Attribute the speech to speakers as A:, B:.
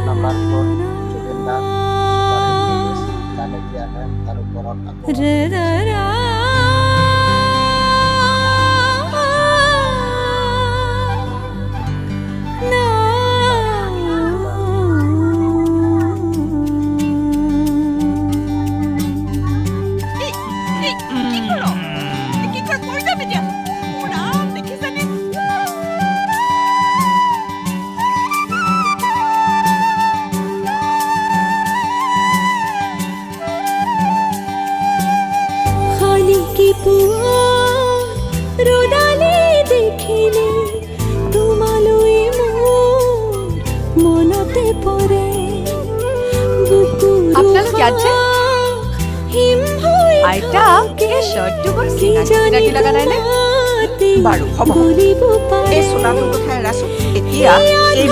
A: Number 4 জুবিনদাৰ গান এতিয়া আহে তাৰ ওপৰত
B: আপোনালোক ইয়াত যে আইতা এই শ্বাৰ্টটো বৰ চিনাকি লগা নাই নে?
C: বাৰু হ'ব এই চোলাটোৰ কথা এৰাচোন এতিয়া এই